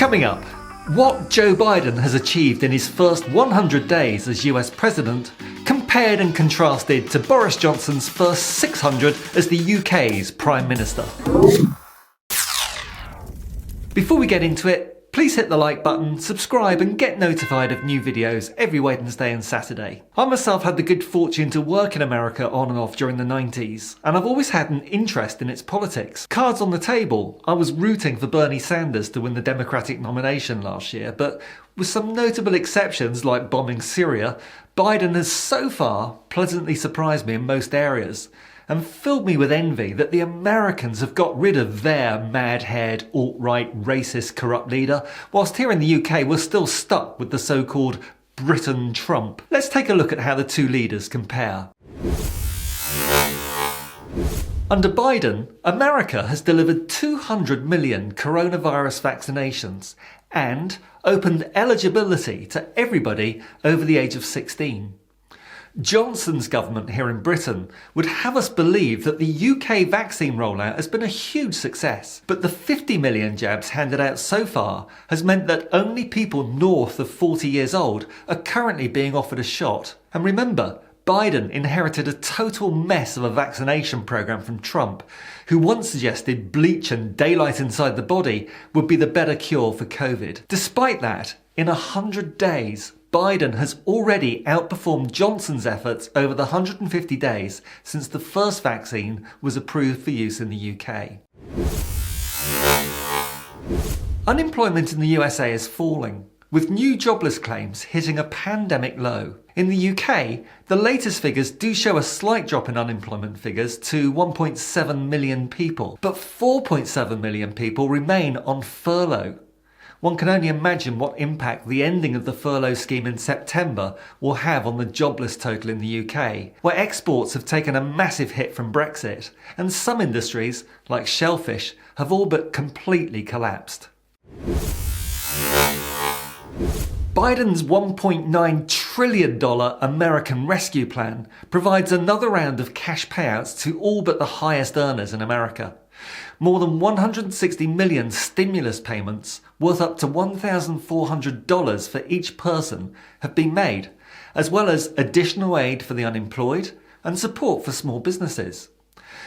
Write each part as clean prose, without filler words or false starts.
Coming up, what Joe Biden has achieved in his first 100 days as US President, compared and contrasted to Boris Johnson's first 600 as the UK's Prime Minister. Before we get into it, please hit the like button, subscribe and get notified of new videos every Wednesday and Saturday. I myself had the good fortune to work in America on and off during the 90s, and I've always had an interest in its politics. Cards on the table, I was rooting for Bernie Sanders to win the Democratic nomination last year, but with some notable exceptions like bombing Syria, Biden has so far pleasantly surprised me in most areas, and filled me with envy that the Americans have got rid of their mad-haired, alt-right, racist, corrupt leader, whilst here in the UK we're still stuck with the so-called Britain Trump. Let's take a look at how the two leaders compare. Under Biden, America has delivered 200 million coronavirus vaccinations and opened eligibility to everybody over the age of 16. Johnson's government here in Britain would have us believe that the UK vaccine rollout has been a huge success, but the 50 million jabs handed out so far has meant that only people north of 40 years old are currently being offered a shot. And remember, Biden inherited a total mess of a vaccination programme from Trump, who once suggested bleach and daylight inside the body would be the better cure for COVID. Despite that, in 100 days, Biden has already outperformed Johnson's efforts over the 150 days since the first vaccine was approved for use in the UK. Unemployment in the USA is falling, with new jobless claims hitting a pandemic low. In the UK, the latest figures do show a slight drop in unemployment figures to 1.7 million people, but 4.7 million people remain on furlough. One can only imagine what impact the ending of the furlough scheme in September will have on the jobless total in the UK, where exports have taken a massive hit from Brexit, and some industries, like shellfish, have all but completely collapsed. Biden's $1.9 trillion American Rescue Plan provides another round of cash payouts to all but the highest earners in America. More than 160 million stimulus payments, worth up to $1,400 for each person, have been made, as well as additional aid for the unemployed and support for small businesses.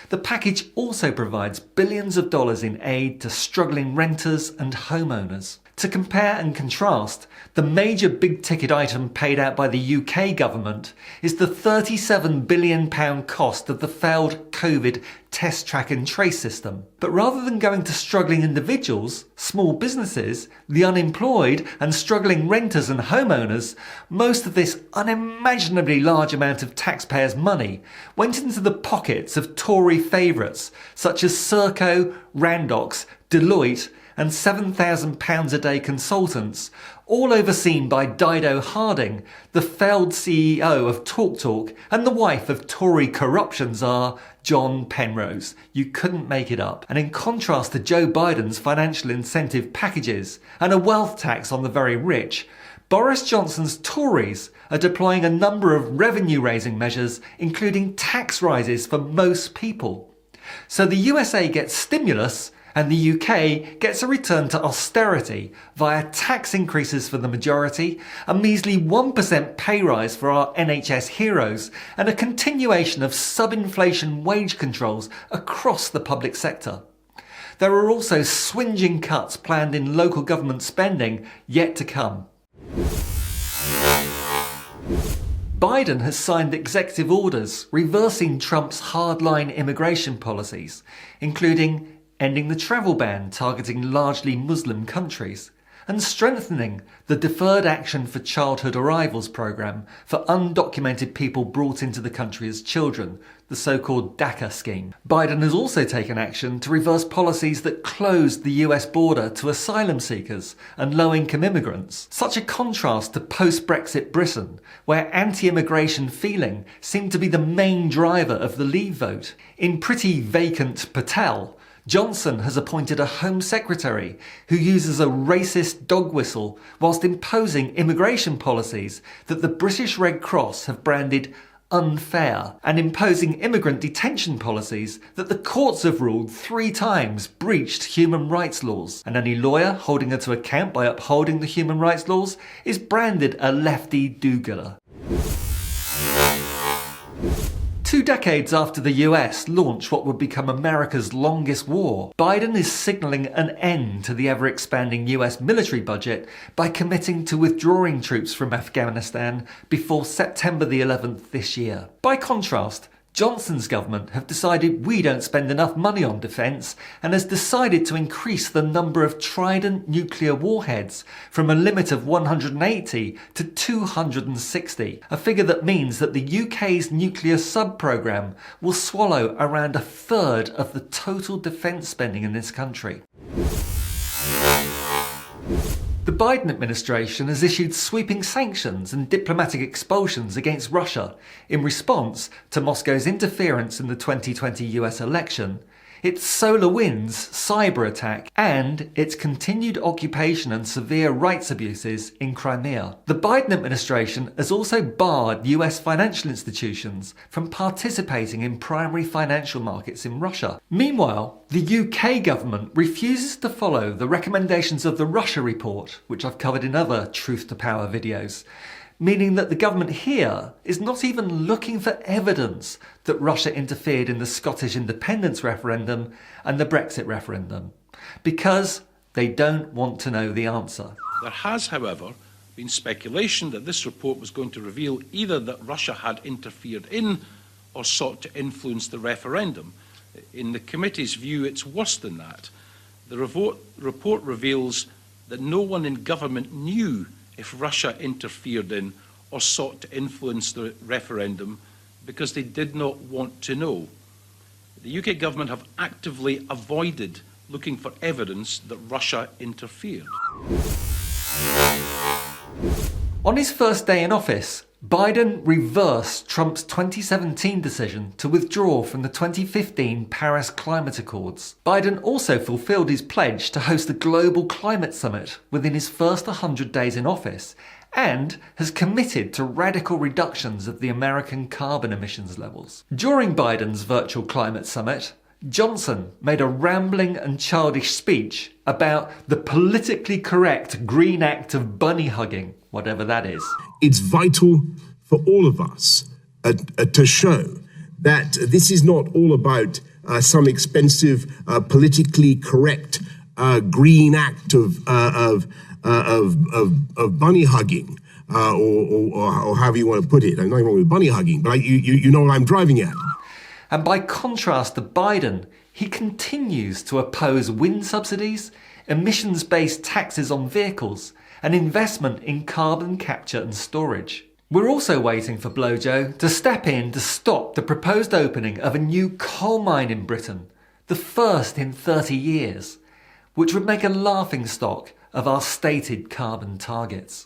The package also provides billions of dollars in aid to struggling renters and homeowners. To compare and contrast, the major big-ticket item paid out by the UK government is the £37 billion cost of the failed COVID test, track and trace system. But rather than going to struggling individuals, small businesses, the unemployed and struggling renters and homeowners, most of this unimaginably large amount of taxpayers' money went into the pockets of Tory favourites such as Serco, Randox, Deloitte and £7,000 a day consultants, all overseen by Dido Harding, the failed CEO of TalkTalk and the wife of Tory corruption czar John Penrose. You couldn't make it up. And in contrast to Joe Biden's financial incentive packages and a wealth tax on the very rich, Boris Johnson's Tories are deploying a number of revenue-raising measures, including tax rises for most people. So the USA gets stimulus, and the UK gets a return to austerity via tax increases for the majority, a measly 1% pay rise for our NHS heroes, and a continuation of sub-inflation wage controls across the public sector. There are also swinging cuts planned in local government spending yet to come. Biden has signed executive orders reversing Trump's hardline immigration policies, including ending the travel ban targeting largely Muslim countries, and strengthening the Deferred Action for Childhood Arrivals programme for undocumented people brought into the country as children, the so-called DACA scheme. Biden has also taken action to reverse policies that closed the US border to asylum seekers and low-income immigrants, such a contrast to post-Brexit Britain, where anti-immigration feeling seemed to be the main driver of the Leave vote. In pretty vacant Patel, Johnson has appointed a Home Secretary who uses a racist dog whistle whilst imposing immigration policies that the British Red Cross have branded unfair, and imposing immigrant detention policies that the courts have ruled 3 times breached human rights laws. And any lawyer holding her to account by upholding the human rights laws is branded a lefty do-gooder. 2 decades after the US launched what would become America's longest war, Biden is signalling an end to the ever-expanding US military budget by committing to withdrawing troops from Afghanistan before September the 11th this year. By contrast, Johnson's government have decided we don't spend enough money on defence and has decided to increase the number of Trident nuclear warheads from a limit of 180 to 260, a figure that means that the UK's nuclear sub-programme will swallow around 1/3 of the total defence spending in this country. The Biden administration has issued sweeping sanctions and diplomatic expulsions against Russia in response to Moscow's interference in the 2020 US election, its SolarWinds cyber attack, and its continued occupation and severe rights abuses in Crimea. The Biden administration has also barred US financial institutions from participating in primary financial markets in Russia. Meanwhile, the UK government refuses to follow the recommendations of the Russia report, which I've covered in other Truth to Power videos, meaning that the government here is not even looking for evidence that Russia interfered in the Scottish independence referendum and the Brexit referendum, because they don't want to know the answer. There has, however, been speculation that this report was going to reveal either that Russia had interfered in or sought to influence the referendum. In the committee's view, it's worse than that. The report reveals that no one in government knew if Russia interfered in or sought to influence the referendum because they did not want to know. The UK government have actively avoided looking for evidence that Russia interfered. On his first day in office, Biden reversed Trump's 2017 decision to withdraw from the 2015 Paris Climate Accords. Biden also fulfilled his pledge to host a global climate summit within his first 100 days in office, and has committed to radical reductions of the American carbon emissions levels. During Biden's virtual climate summit, Johnson made a rambling and childish speech about the politically correct green act of bunny hugging, whatever that is. It's vital for all of us to show that this is not all about some expensive, politically correct green act of bunny hugging, or however you want to put it. I'm not even with bunny hugging, but you know what I'm driving at. And by contrast to Biden, he continues to oppose wind subsidies, emissions-based taxes on vehicles, and investment in carbon capture and storage. We're also waiting for Blojo to step in to stop the proposed opening of a new coal mine in Britain, the first in 30 years, which would make a laughingstock of our stated carbon targets.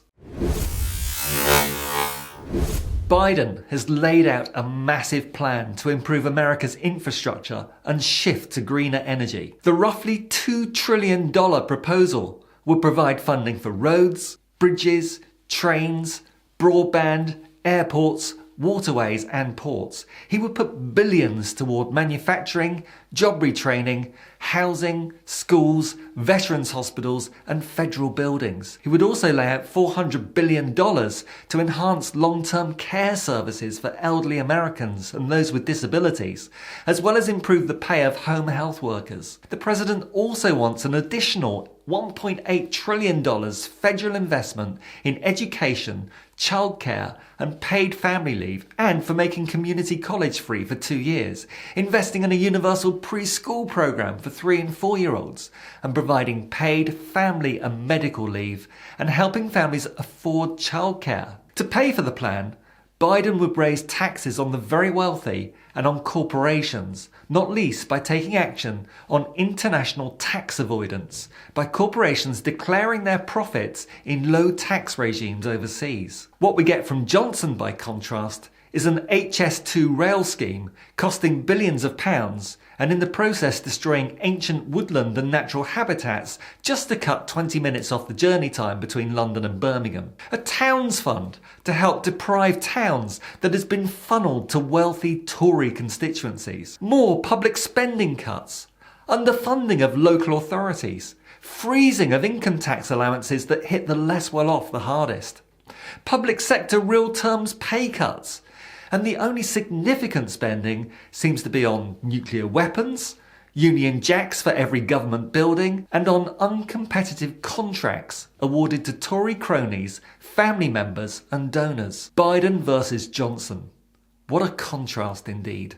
Biden has laid out a massive plan to improve America's infrastructure and shift to greener energy. The roughly $2 trillion proposal would provide funding for roads, bridges, trains, broadband, airports, waterways and ports. He would put billions toward manufacturing, job retraining, housing, schools, veterans hospitals and federal buildings. He would also lay out $400 billion to enhance long-term care services for elderly Americans and those with disabilities, as well as improve the pay of home health workers. The president also wants an additional $1.8 trillion federal investment in education, childcare and paid family leave, and for making community college free for 2 years, investing in a universal preschool program for 3 and 4-year-olds, and providing paid family and medical leave, and helping families afford childcare. To pay for the plan, Biden would raise taxes on the very wealthy and on corporations, not least by taking action on international tax avoidance, by corporations declaring their profits in low tax regimes overseas. What we get from Johnson, by contrast, is an HS2 rail scheme costing billions of pounds and in the process destroying ancient woodland and natural habitats just to cut 20 minutes off the journey time between London and Birmingham. A towns fund to help deprived towns that has been funneled to wealthy Tory constituencies. More public spending cuts. Underfunding of local authorities. Freezing of income tax allowances that hit the less well off the hardest. Public sector real terms pay cuts. And the only significant spending seems to be on nuclear weapons, Union Jacks for every government building, and on uncompetitive contracts awarded to Tory cronies, family members and donors. Biden versus Johnson. What a contrast indeed.